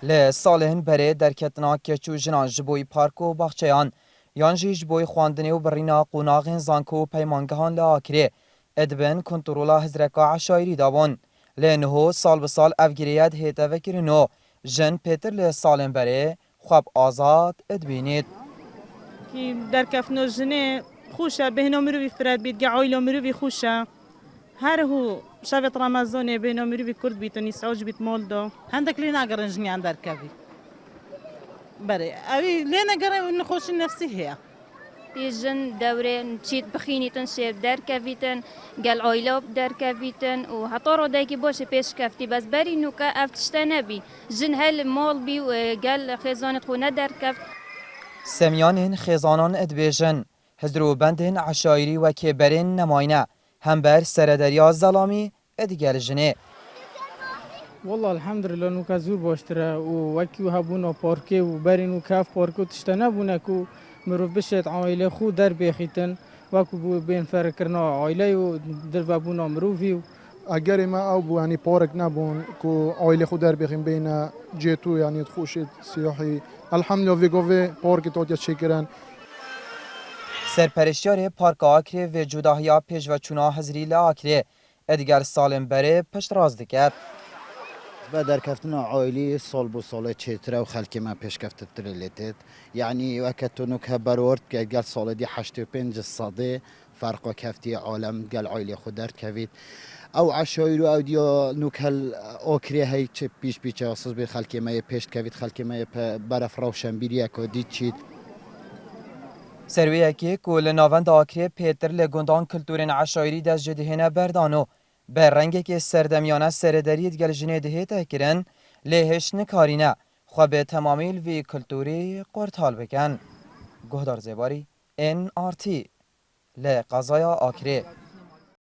ل سالهن بره در کتنا کچو جنان جبوی پارک و باغچهان یان جی جبوی خواندنی و برینا قوناغین زانکو و پیمانگهان لآکره ادبن کنترولا هزرکا عشایری دابون لنهو سال به سال افگریت هیتا وکرنو جن پیتر ل سالن بره خواب آزاد ادبینید کی در کفنو جنه خوشه بهنو مروی فرد بید گعایلو مروی خوشه هر هو شبت رمضان بهنو مروی کرد بیت و نیسعوج بیت مولدو هندك لينا قرنجني عند ركبي بري أبي لينا قرن نخوش نفسي هي يجن دورة نشيت بخينيتن شيب در كافيتن قال عيلة در كافيتن وهطورو دايكي بوش بيش كافتي بس بري نوكا افتشتنبي جن هل مول بي وقال خزانة خونا در كافت سمیانین خزانان ادبیجن هزرو بندین عشایری و کبرین نماینه هم بر سردریا زلامی ادگل جنه والله الحمد لله نوكا زور باشتره ووكيو هبونا باركي وبرين وكاف باركو تشتنا بونكو مروف بشت عائلة خو در بيخيتن وكو بو بين فركرنا عائلة ودر بابونا مروفي اگر ما او بو يعني بارك نبون كو عائلة خو در بخیم بين جيتو يعني تخوشت سياحي الحمد لله ويگوه بارك توتيا شكرن سرپرشتیار پارک آکره و جداهیا پیش و چونا هزری لآکره ادگر سالم بره پشت راز دکت و در کفتنا عائلی سال بو سال چتره و خلک ما پیش کفت ترلیتت یعنی وقتونو که برورد که گل سال دی 85 صده فرق کفتی عالم گل عائلی خود درد کوید او عشایر او دیا نوکل آکری هی چه پیش اساس به خلک ما پیش کوید خلک ما برف روشن بیری که دید چید سرویه که کل ناوند آکره پیتر لگندان کلتورین عشایری دست جدهنه بردانو به رنگی که سردمیانه سردریت گل جنه دهیت اکرن لیهش نکارینه خواه به تمامیل وی کلتوری قرطال بکن گهدار زیباری NRT لقضایا آکره